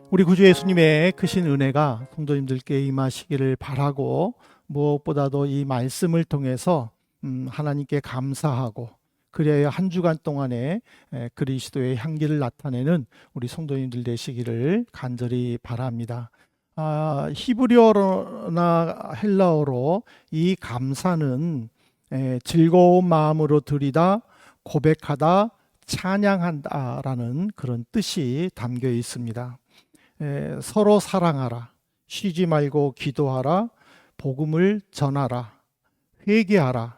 우리 구주 예수님의 크신 은혜가 성도님들께 임하시기를 바라고, 무엇보다도 이 말씀을 통해서 하나님께 감사하고, 그래야 한 주간 동안에 그리스도의 향기를 나타내는 우리 성도님들 되시기를 간절히 바랍니다. 히브리어나 헬라어로 이 감사는 즐거운 마음으로 드리다, 고백하다, 찬양한다라는 그런 뜻이 담겨 있습니다. 서로 사랑하라, 쉬지 말고 기도하라, 복음을 전하라, 회개하라,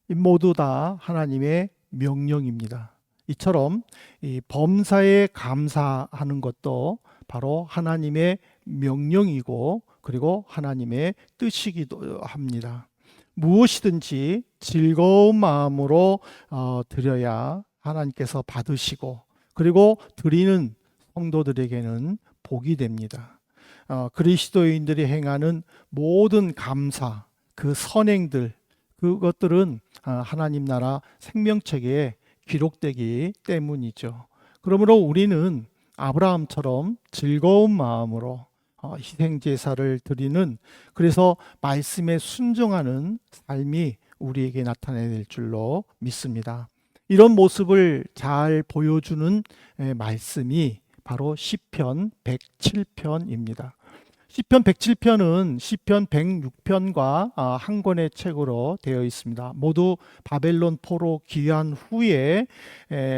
이 모두 다 하나님의 명령입니다. 이처럼 이 범사에 감사하는 것도 바로 하나님의 명령이고, 그리고 하나님의 뜻이기도 합니다. 무엇이든지 즐거운 마음으로 드려야 하나님께서 받으시고, 그리고 드리는 성도들에게는 복이 됩니다. 그리스도인들이 행하는 모든 감사, 그 선행들, 그것들은 하나님 나라 생명책에 기록되기 때문이죠. 그러므로 우리는 아브라함처럼 즐거운 마음으로 희생제사를 드리는, 그래서 말씀에 순종하는 삶이 우리에게 나타나야 될 줄로 믿습니다. 이런 모습을 잘 보여주는 말씀이 바로 시편 107편입니다. 시편 107편은 시편 106편과 한 권의 책으로 되어 있습니다. 모두 바벨론 포로 귀환 후에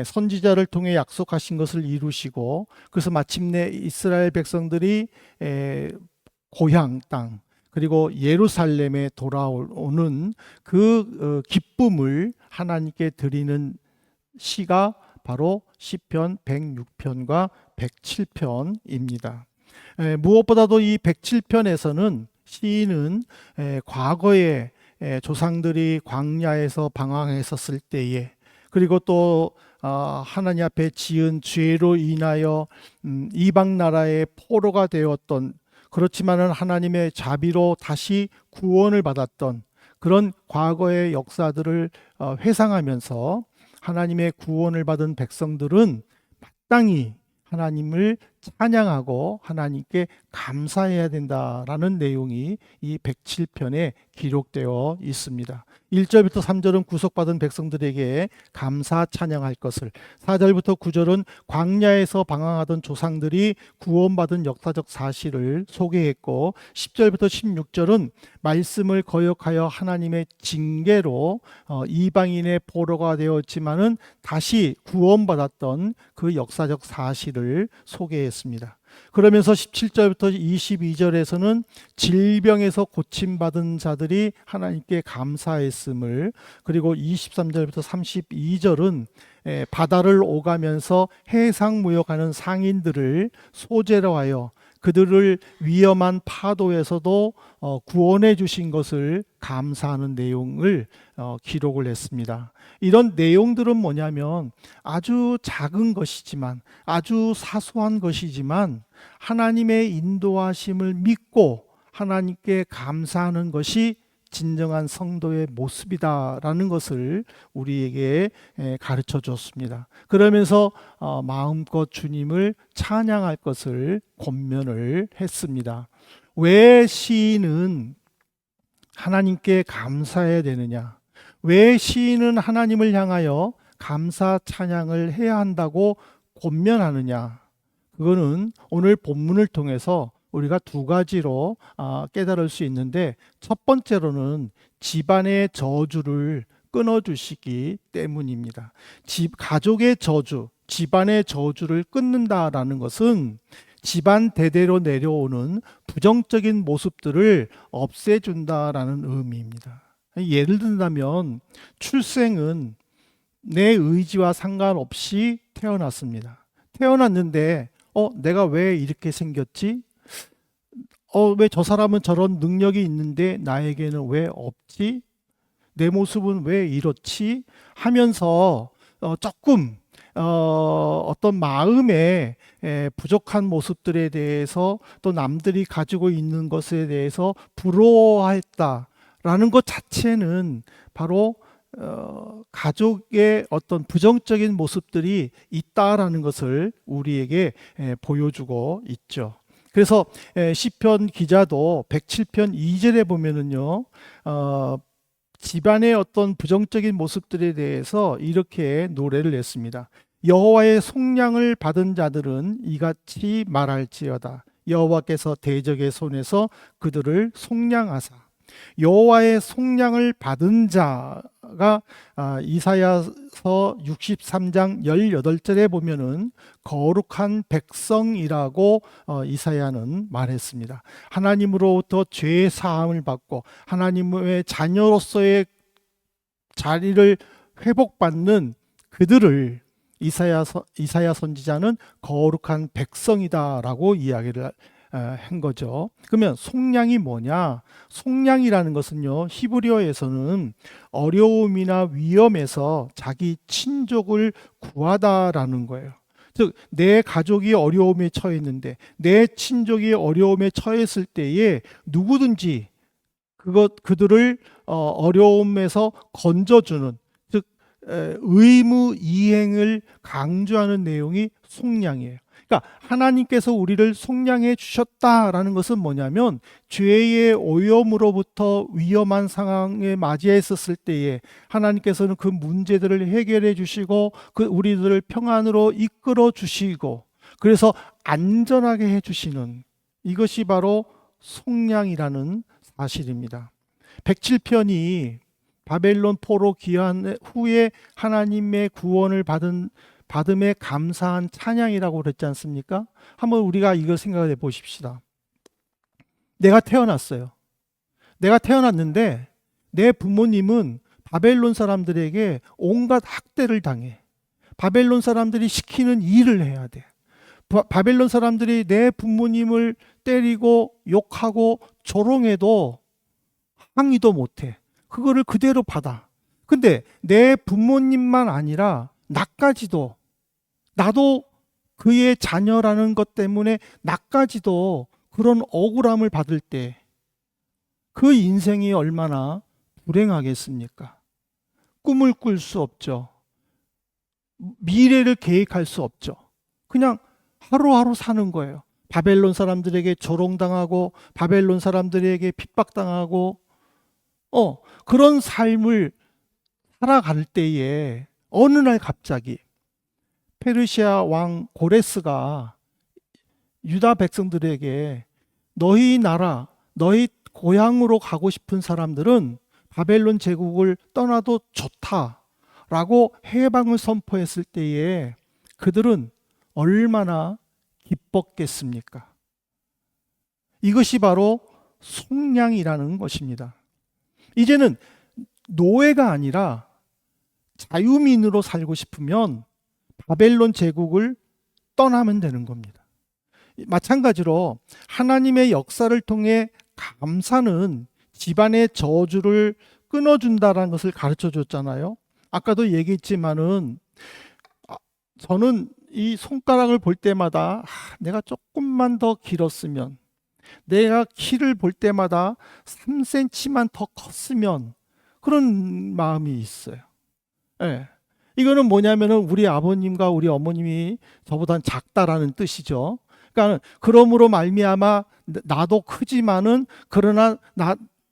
선지자를 통해 약속하신 것을 이루시고, 그래서 마침내 이스라엘 백성들이 고향 땅, 그리고 예루살렘에 돌아오는 그 기쁨을 하나님께 드리는 시가 바로 시편 106편과 107편입니다. 무엇보다도 이 107편에서는 시인은 과거에 조상들이 광야에서 방황했었을 때에, 그리고 또 하나님 앞에 지은 죄로 인하여 이방 나라의 포로가 되었던, 그렇지만은 하나님의 자비로 다시 구원을 받았던 그런 과거의 역사들을 회상하면서, 하나님의 구원을 받은 백성들은 마땅히 하나님을 찬양하고 하나님께 감사해야 된다라는 내용이 이 107편에 기록되어 있습니다. 1절부터 3절은 구속받은 백성들에게 감사 찬양할 것을, 4절부터 9절은 광야에서 방황하던 조상들이 구원받은 역사적 사실을 소개했고, 10절부터 16절은 말씀을 거역하여 하나님의 징계로 이방인의 포로가 되었지만은 다시 구원받았던 그 역사적 사실을 소개했습니다. 그러면서 17절부터 22절에서는 질병에서 고침받은 자들이 하나님께 감사했음을, 그리고 23절부터 32절은 바다를 오가면서 해상무역하는 상인들을 소재로 하여 그들을 위험한 파도에서도 구원해 주신 것을 감사하는 내용을 기록을 했습니다. 이런 내용들은 뭐냐면 아주 작은 것이지만, 아주 사소한 것이지만 하나님의 인도하심을 믿고 하나님께 감사하는 것이 진정한 성도의 모습이다라는 것을 우리에게 가르쳐 줬습니다. 그러면서 마음껏 주님을 찬양할 것을 권면을 했습니다. 왜 시인은 하나님께 감사해야 되느냐? 왜 시인은 하나님을 향하여 감사 찬양을 해야 한다고 권면하느냐? 그거는 오늘 본문을 통해서 우리가 두 가지로 깨달을 수 있는데, 첫 번째로는 집안의 저주를 끊어주시기 때문입니다. 가족의 저주, 집안의 저주를 끊는다라는 것은 집안 대대로 내려오는 부정적인 모습들을 없애준다라는 의미입니다. 예를 든다면 출생은 내 의지와 상관없이 태어났습니다. 태어났는데 내가 왜 이렇게 생겼지? 왜 저 사람은 저런 능력이 있는데 나에게는 왜 없지? 내 모습은 왜 이렇지? 하면서 조금 어떤 마음의 부족한 모습들에 대해서, 또 남들이 가지고 있는 것에 대해서 부러워했다라는 것 자체는 바로 가족의 어떤 부정적인 모습들이 있다라는 것을 우리에게 보여주고 있죠. 그래서 시편 기자도 107편 2절에 보면은요, 집안의 어떤 부정적인 모습들에 대해서 이렇게 노래를 했습니다. 여호와의 속량을 받은 자들은 이같이 말할지어다. 여호와께서 대적의 손에서 그들을 속량하사. 여호와의 속량을 받은 자가 이사야서 63장 18절에 보면은 거룩한 백성이라고 이사야는 말했습니다. 하나님으로부터 죄 사함을 받고 하나님의 자녀로서의 자리를 회복받는 그들을 이사야 선지자는 거룩한 백성이다라고 이야기를 한 거죠. 그러면 속량이 뭐냐? 속량이라는 것은요, 히브리어에서는 어려움이나 위험에서 자기 친족을 구하다라는 거예요. 즉, 내 가족이 어려움에 처했는데, 내 친족이 어려움에 처했을 때에 누구든지 그들을 어려움에서 건져주는, 즉 의무 이행을 강조하는 내용이 속량이에요. 그러니까 하나님께서 우리를 속량해 주셨다라는 것은 뭐냐면, 죄의 오염으로부터 위험한 상황에 맞이했었을 때에 하나님께서는 그 문제들을 해결해 주시고 그 우리들을 평안으로 이끌어 주시고 그래서 안전하게 해 주시는, 이것이 바로 속량이라는 사실입니다. 107편이 바벨론 포로 귀환 후에 하나님의 구원을 받음에 감사한 찬양이라고 그랬지 않습니까? 한번 우리가 이걸 생각해 보십시다. 내가 태어났어요. 내가 태어났는데 내 부모님은 바벨론 사람들에게 온갖 학대를 당해. 바벨론 사람들이 시키는 일을 해야 돼. 바벨론 사람들이 내 부모님을 때리고 욕하고 조롱해도 항의도 못해. 그거를 그대로 받아. 근데 내 부모님만 아니라 나까지도, 나도 그의 자녀라는 것 때문에 나까지도 그런 억울함을 받을 때 그 인생이 얼마나 불행하겠습니까? 꿈을 꿀 수 없죠. 미래를 계획할 수 없죠. 그냥 하루하루 사는 거예요. 바벨론 사람들에게 조롱당하고 바벨론 사람들에게 핍박당하고 그런 삶을 살아갈 때에 어느 날 갑자기 페르시아 왕 고레스가 유다 백성들에게 너희 나라, 너희 고향으로 가고 싶은 사람들은 바벨론 제국을 떠나도 좋다라고 해방을 선포했을 때에 그들은 얼마나 기뻤겠습니까? 이것이 바로 속량이라는 것입니다. 이제는 노예가 아니라 자유민으로 살고 싶으면 바벨론 제국을 떠나면 되는 겁니다. 마찬가지로 하나님의 역사를 통해 감사는 집안의 저주를 끊어준다는 것을 가르쳐 줬잖아요. 아까도 얘기했지만은 저는 이 손가락을 볼 때마다 내가 조금만 더 길었으면, 내가 키를 볼 때마다 3cm만 더 컸으면, 그런 마음이 있어요. 네. 이거는 뭐냐면은 우리 아버님과 우리 어머님이 저보단 작다라는 뜻이죠. 그러니까 그러므로 말미암아 나도 크지만은 그러나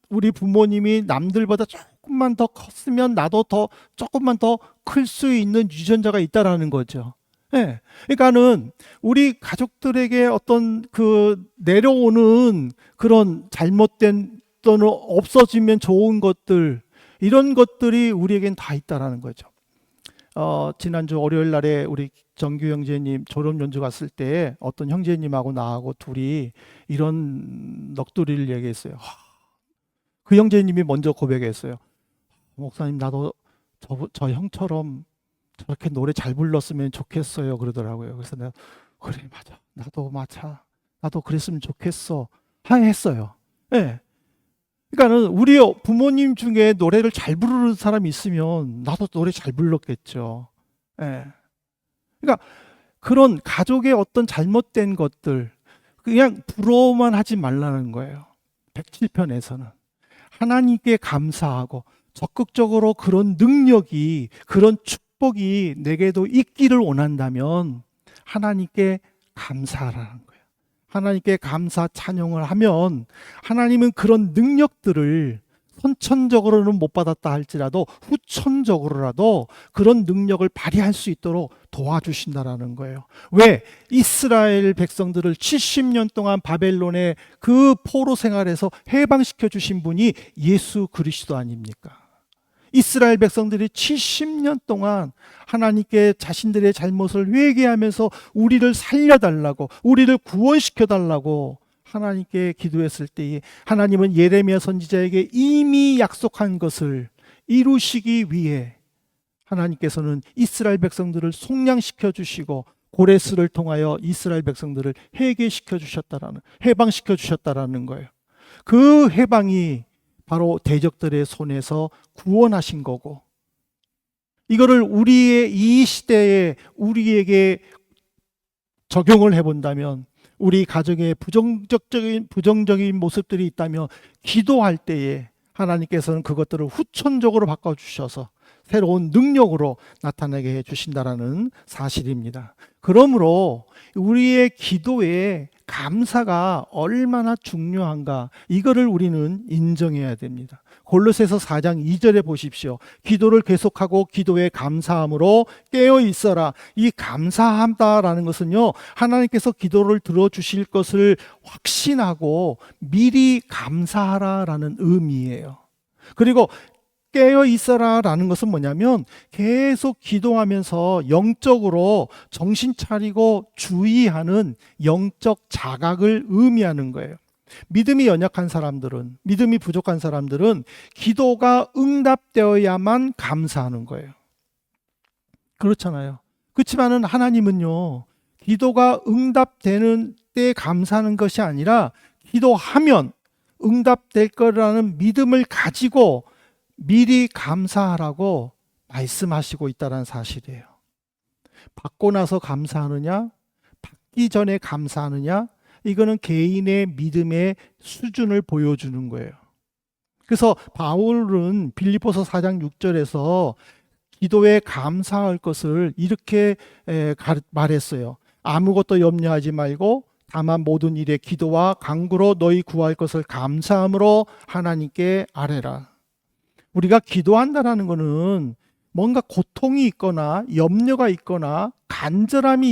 우리 부모님이 남들보다 조금만 더 컸으면 나도 더 조금만 더 클 수 있는 유전자가 있다라는 거죠. 예. 그러니까는 우리 가족들에게 어떤 그 내려오는 그런 잘못된 또는 없어지면 좋은 것들, 이런 것들이 우리에겐 다 있다라는 거죠. 지난주 월요일 날에 우리 정규 형제님 졸업 연주 갔을 때 어떤 형제님하고 나하고 둘이 이런 넋두리를 얘기했어요. 그 형제님이 먼저 고백했어요. 목사님, 나도 저 형처럼 저렇게 노래 잘 불렀으면 좋겠어요, 그러더라고요. 그래서 내가 그래, 맞아, 나도 그랬으면 좋겠어 했어요. 예. 그러니까는 우리 부모님 중에 노래를 잘 부르는 사람이 있으면 나도 노래 잘 불렀겠죠. 예. 그러니까 그런 가족의 어떤 잘못된 것들 그냥 부러워만 하지 말라는 거예요. 107편에서는 하나님께 감사하고 적극적으로 그런 능력이, 그런 축복이 내게도 있기를 원한다면 하나님께 감사하라는 거예요. 하나님께 감사 찬양을 하면 하나님은 그런 능력들을 선천적으로는 못 받았다 할지라도 후천적으로라도 그런 능력을 발휘할 수 있도록 도와주신다라는 거예요. 왜? 이스라엘 백성들을 70년 동안 바벨론의 그 포로 생활에서 해방시켜 주신 분이 예수 그리스도 아닙니까? 이스라엘 백성들이 70년 동안 하나님께 자신들의 잘못을 회개하면서 우리를 살려달라고, 우리를 구원시켜달라고 하나님께 기도했을 때에 하나님은 예레미야 선지자에게 이미 약속한 것을 이루시기 위해 하나님께서는 이스라엘 백성들을 속량시켜 주시고 고레스를 통하여 이스라엘 백성들을 회개시켜 주셨다라는, 해방시켜 주셨다라는 거예요. 그 해방이 바로 대적들의 손에서 구원하신 거고, 이거를 우리의 이 시대에 우리에게 적용을 해본다면, 우리 가정에 부정적인 모습들이 있다면 기도할 때에 하나님께서는 그것들을 후천적으로 바꿔주셔서 새로운 능력으로 나타나게 해주신다라는 사실입니다. 그러므로 우리의 기도에 감사가 얼마나 중요한가, 이거를 우리는 인정해야 됩니다. 골로새서 4장 2절에 보십시오. 기도를 계속하고 기도에 감사함으로 깨어 있어라. 이 감사한다라는 것은요, 하나님께서 기도를 들어주실 것을 확신하고 미리 감사하라라는 의미예요. 그리고 깨어 있어라라는 것은 뭐냐면 계속 기도하면서 영적으로 정신 차리고 주의하는 영적 자각을 의미하는 거예요. 믿음이 연약한 사람들은, 믿음이 부족한 사람들은 기도가 응답되어야만 감사하는 거예요. 그렇잖아요. 그렇지만은 하나님은요, 기도가 응답되는 때 감사하는 것이 아니라 기도하면 응답될 거라는 믿음을 가지고 미리 감사하라고 말씀하시고 있다는 사실이에요. 받고 나서 감사하느냐, 받기 전에 감사하느냐, 이거는 개인의 믿음의 수준을 보여주는 거예요. 그래서 바울은 빌립보서 4장 6절에서 기도에 감사할 것을 이렇게 말했어요. 아무것도 염려하지 말고 다만 모든 일에 기도와 간구로 너희 구할 것을 감사함으로 하나님께 아뢰라. 우리가 기도한다라는 것은 뭔가 고통이 있거나 염려가 있거나 간절함이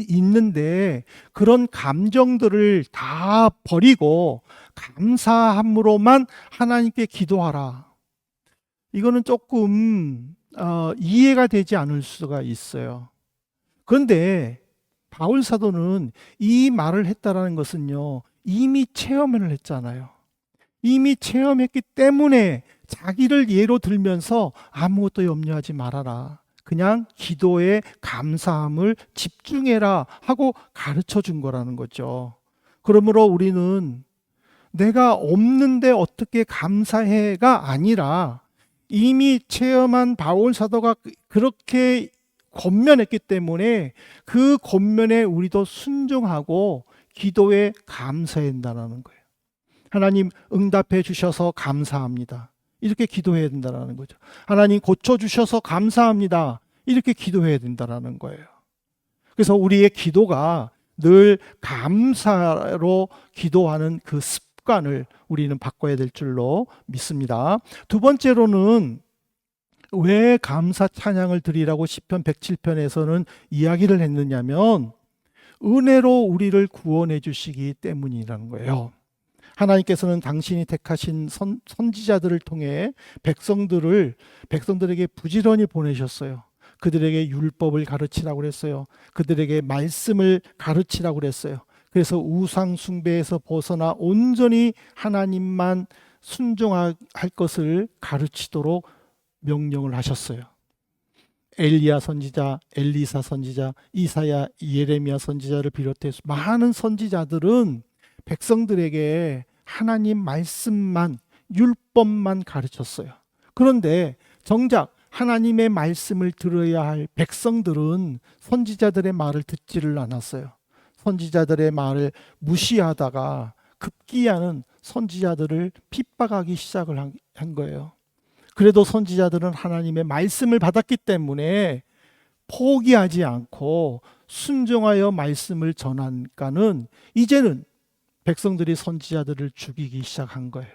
있는데 그런 감정들을 다 버리고 감사함으로만 하나님께 기도하라. 이거는 조금 이해가 되지 않을 수가 있어요. 그런데 바울 사도는 이 말을 했다라는 것은요, 이미 체험을 했잖아요. 이미 체험했기 때문에 자기를 예로 들면서 아무것도 염려하지 말아라. 그냥 기도에 감사함을 집중해라 하고 가르쳐 준 거라는 거죠. 그러므로 우리는 내가 없는데 어떻게 감사해가 아니라 이미 체험한 바울 사도가 그렇게 권면했기 때문에 그 권면에 우리도 순종하고 기도에 감사해야 된다는 거예요. 하나님 응답해 주셔서 감사합니다. 이렇게 기도해야 된다는 거죠. 하나님 고쳐주셔서 감사합니다. 이렇게 기도해야 된다는 거예요. 그래서 우리의 기도가 늘 감사로 기도하는 그 습관을 우리는 바꿔야 될 줄로 믿습니다. 두 번째로는 왜 감사 찬양을 드리라고 시편 107편에서는 이야기를 했느냐면 은혜로 우리를 구원해 주시기 때문이라는 거예요. 하나님께서는 당신이 택하신 선지자들을 통해 백성들에게 부지런히 보내셨어요. 그들에게 율법을 가르치라고 그랬어요. 그들에게 말씀을 가르치라고 그랬어요. 그래서 우상 숭배에서 벗어나 온전히 하나님만 순종할 것을 가르치도록 명령을 하셨어요. 엘리야 선지자, 엘리사 선지자, 이사야, 예레미야 선지자를 비롯해서 많은 선지자들은 백성들에게 하나님 말씀만, 율법만 가르쳤어요. 그런데 정작 하나님의 말씀을 들어야 할 백성들은 선지자들의 말을 듣지를 않았어요. 선지자들의 말을 무시하다가 급기야는 선지자들을 핍박하기 시작을 한 거예요. 그래도 선지자들은 하나님의 말씀을 받았기 때문에 포기하지 않고 순종하여 말씀을 전하니까는 이제는 백성들이 선지자들을 죽이기 시작한 거예요.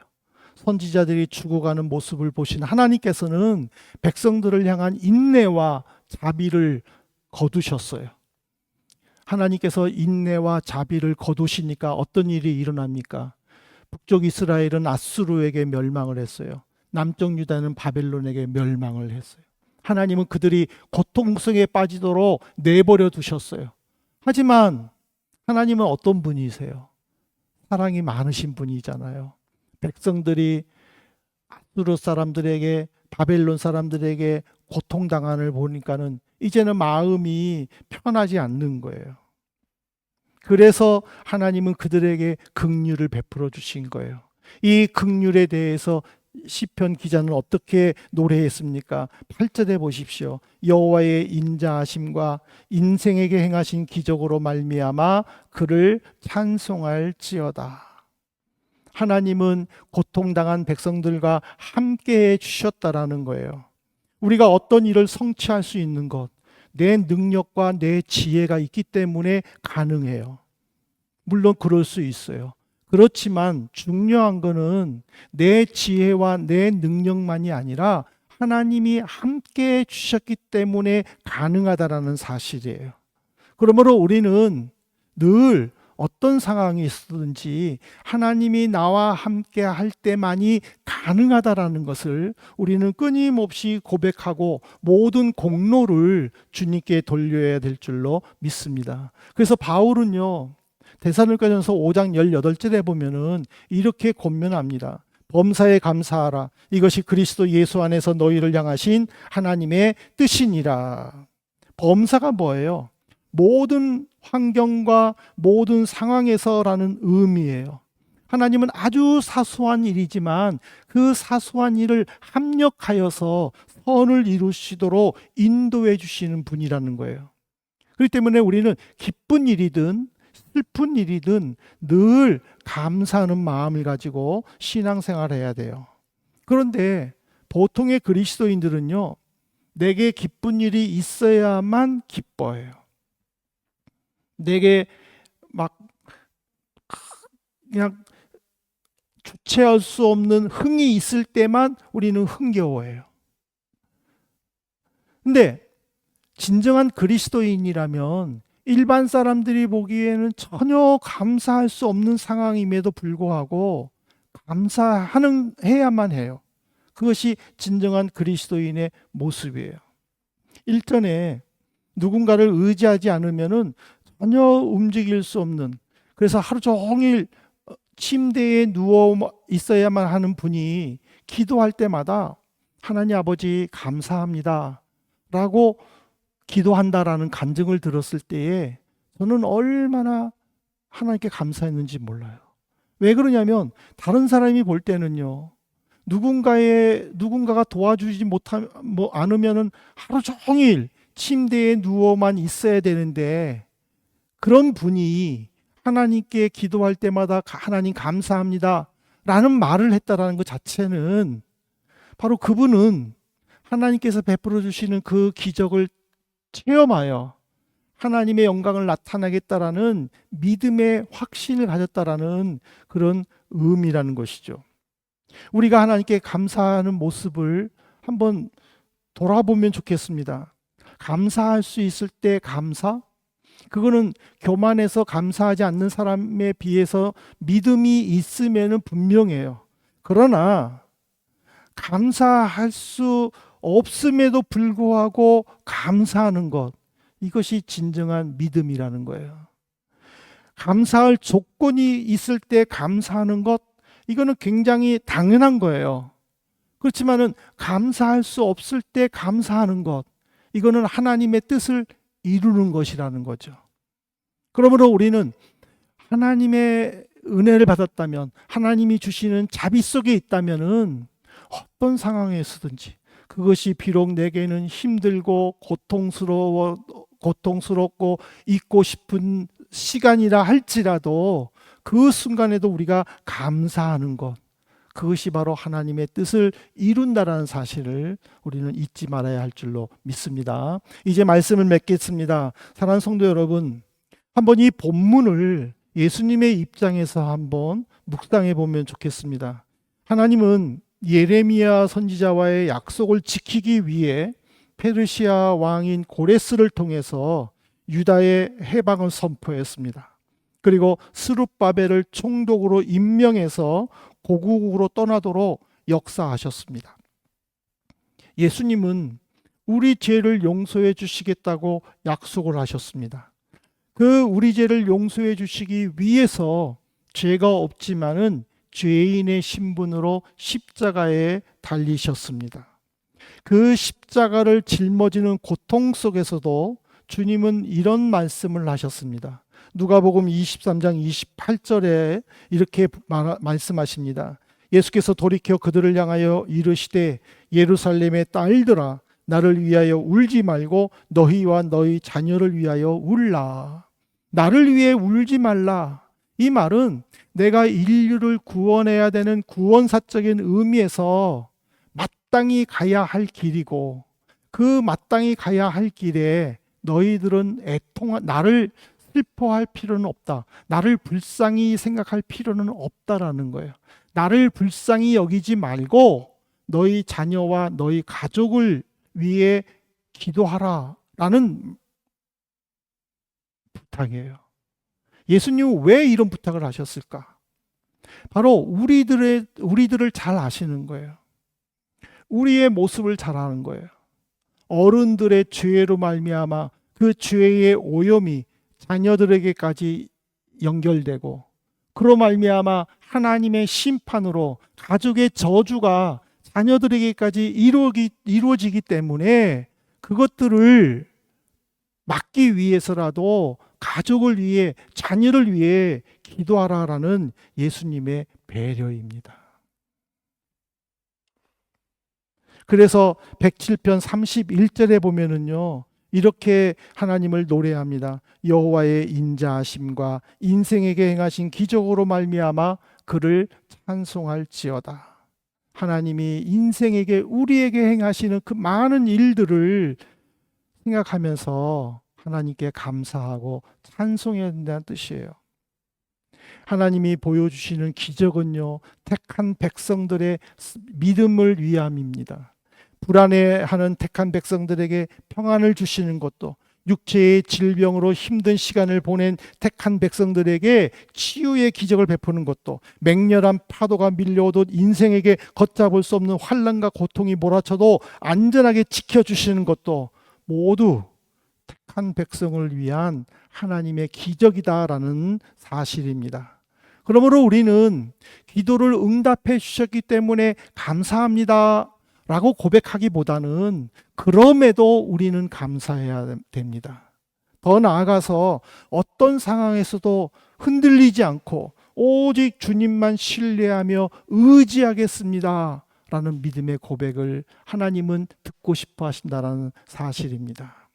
선지자들이 죽어가는 모습을 보신 하나님께서는 백성들을 향한 인내와 자비를 거두셨어요. 하나님께서 인내와 자비를 거두시니까 어떤 일이 일어납니까? 북쪽 이스라엘은 아수르에게 멸망을 했어요. 남쪽 유다는 바벨론에게 멸망을 했어요. 하나님은 그들이 고통 속에 빠지도록 내버려 두셨어요. 하지만 하나님은 어떤 분이세요? 사랑이 많으신 분이잖아요. 백성들이 아수르 사람들에게, 바벨론 사람들에게 고통당한을 보니까는 이제는 마음이 편하지 않는 거예요. 그래서 하나님은 그들에게 긍휼을 베풀어 주신 거예요. 이 긍휼에 대해서 시편 기자는 어떻게 노래했습니까? 8절에 보십시오. 여호와의 인자하심과 인생에게 행하신 기적으로 말미암아 그를 찬송할지어다. 하나님은 고통당한 백성들과 함께해 주셨다라는 거예요. 우리가 어떤 일을 성취할 수 있는 것, 내 능력과 내 지혜가 있기 때문에 가능해요. 물론 그럴 수 있어요. 그렇지만 중요한 거는 내 지혜와 내 능력만이 아니라 하나님이 함께 주셨기 때문에 가능하다라는 사실이에요. 그러므로 우리는 늘 어떤 상황이 있든지 하나님이 나와 함께 할 때만이 가능하다라는 것을 우리는 끊임없이 고백하고 모든 공로를 주님께 돌려야 될 줄로 믿습니다. 그래서 바울은요, 데살로니가전서 5장 18절에 보면은 이렇게 권면합니다. 범사에 감사하라. 이것이 그리스도 예수 안에서 너희를 향하신 하나님의 뜻이니라. 범사가 뭐예요? 모든 환경과 모든 상황에서라는 의미예요. 하나님은 아주 사소한 일이지만 그 사소한 일을 합력하여서 선을 이루시도록 인도해 주시는 분이라는 거예요. 그렇기 때문에 우리는 기쁜 일이든 슬픈 일이든 늘 감사하는 마음을 가지고 신앙생활을 해야 돼요. 그런데 보통의 그리스도인들은요, 내게 기쁜 일이 있어야만 기뻐해요. 내게 막 그냥 주체할 수 없는 흥이 있을 때만 우리는 흥겨워해요. 근데 진정한 그리스도인이라면 일반 사람들이 보기에는 전혀 감사할 수 없는 상황임에도 불구하고 감사해야만 해요. 그것이 진정한 그리스도인의 모습이에요. 일전에 누군가를 의지하지 않으면은 전혀 움직일 수 없는, 그래서 하루 종일 침대에 누워 있어야만 하는 분이 기도할 때마다 하나님 아버지 감사합니다 라고 기도한다라는 간증을 들었을 때에 저는 얼마나 하나님께 감사했는지 몰라요. 왜 그러냐면 다른 사람이 볼 때는요, 누군가가 도와주지 않으면은 하루 종일 침대에 누워만 있어야 되는데, 그런 분이 하나님께 기도할 때마다 하나님 감사합니다 라는 말을 했다라는 것 자체는 바로 그분은 하나님께서 베풀어 주시는 그 기적을 체험하여 하나님의 영광을 나타내겠다라는 믿음의 확신을 가졌다라는 그런 의미라는 것이죠. 우리가 하나님께 감사하는 모습을 한번 돌아보면 좋겠습니다. 감사할 수 있을 때 감사? 그거는 교만해서 감사하지 않는 사람에 비해서 믿음이 있으면 분명해요. 그러나 감사할 수 없음에도 불구하고 감사하는 것, 이것이 진정한 믿음이라는 거예요. 감사할 조건이 있을 때 감사하는 것, 이거는 굉장히 당연한 거예요. 그렇지만은 감사할 수 없을 때 감사하는 것, 이거는 하나님의 뜻을 이루는 것이라는 거죠. 그러므로 우리는 하나님의 은혜를 받았다면, 하나님이 주시는 자비 속에 있다면은 어떤 상황에서든지 그것이 비록 내게는 힘들고 고통스럽고 잊고 싶은 시간이라 할지라도 그 순간에도 우리가 감사하는 것, 그것이 바로 하나님의 뜻을 이룬다라는 사실을 우리는 잊지 말아야 할 줄로 믿습니다. 이제 말씀을 맺겠습니다. 사랑하는 성도 여러분, 한번 이 본문을 예수님의 입장에서 한번 묵상해 보면 좋겠습니다. 하나님은 예레미야 선지자와의 약속을 지키기 위해 페르시아 왕인 고레스를 통해서 유다의 해방을 선포했습니다. 그리고 스룹바벨을 총독으로 임명해서 고국으로 떠나도록 역사하셨습니다. 예수님은 우리 죄를 용서해 주시겠다고 약속을 하셨습니다. 그 우리 죄를 용서해 주시기 위해서 죄가 없지만은 죄인의 신분으로 십자가에 달리셨습니다. 그 십자가를 짊어지는 고통 속에서도 주님은 이런 말씀을 하셨습니다. 누가복음 23장 28절에 이렇게 말씀하십니다. 예수께서 돌이켜 그들을 향하여 이르시되 예루살렘의 딸들아 나를 위하여 울지 말고 너희와 너희 자녀를 위하여 울라. 나를 위해 울지 말라. 이 말은 내가 인류를 구원해야 되는 구원사적인 의미에서 마땅히 가야 할 길이고 그 마땅히 가야 할 길에 너희들은 나를 슬퍼할 필요는 없다. 나를 불쌍히 생각할 필요는 없다라는 거예요. 나를 불쌍히 여기지 말고 너희 자녀와 너희 가족을 위해 기도하라라는 부탁이에요. 예수님은 왜 이런 부탁을 하셨을까? 바로 우리들을 잘 아시는 거예요. 우리의 모습을 잘 아는 거예요. 어른들의 죄로 말미암아 그 죄의 오염이 자녀들에게까지 연결되고 그로 말미암아 하나님의 심판으로 가족의 저주가 자녀들에게까지 이루어지기 때문에 그것들을 막기 위해서라도 가족을 위해 자녀를 위해 기도하라라는 예수님의 배려입니다. 그래서 107편 31절에 보면은요 이렇게 하나님을 노래합니다. 여호와의 인자하심과 인생에게 행하신 기적으로 말미암아 그를 찬송할지어다. 하나님이 인생에게 우리에게 행하시는 그 많은 일들을 생각하면서 하나님께 감사하고 찬송해야 된다는 뜻이에요. 하나님이 보여주시는 기적은요 택한 백성들의 믿음을 위함입니다. 불안해하는 택한 백성들에게 평안을 주시는 것도, 육체의 질병으로 힘든 시간을 보낸 택한 백성들에게 치유의 기적을 베푸는 것도, 맹렬한 파도가 밀려오듯 인생에게 걷잡을 수 없는 환난과 고통이 몰아쳐도 안전하게 지켜주시는 것도 모두 택한 백성을 위한 하나님의 기적이다라는 사실입니다. 그러므로 우리는 기도를 응답해 주셨기 때문에 감사합니다 라고 고백하기보다는 그럼에도 우리는 감사해야 됩니다. 더 나아가서 어떤 상황에서도 흔들리지 않고 오직 주님만 신뢰하며 의지하겠습니다 라는 믿음의 고백을 하나님은 듣고 싶어 하신다는 사실입니다.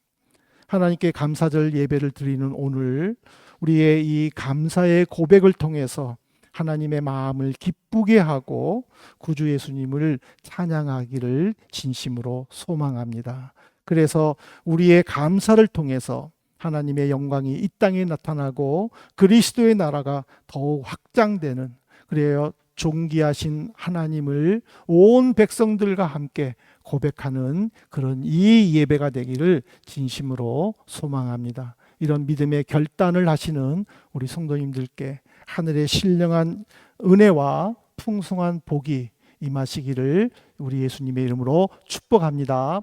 하나님께 감사절 예배를 드리는 오늘 우리의 이 감사의 고백을 통해서 하나님의 마음을 기쁘게 하고 구주 예수님을 찬양하기를 진심으로 소망합니다. 그래서 우리의 감사를 통해서 하나님의 영광이 이 땅에 나타나고 그리스도의 나라가 더욱 확장되는, 그래요 존귀하신 하나님을 온 백성들과 함께 고백하는 그런 이 예배가 되기를 진심으로 소망합니다. 이런 믿음의 결단을 하시는 우리 성도님들께 하늘의 신령한 은혜와 풍성한 복이 임하시기를 우리 예수님의 이름으로 축복합니다.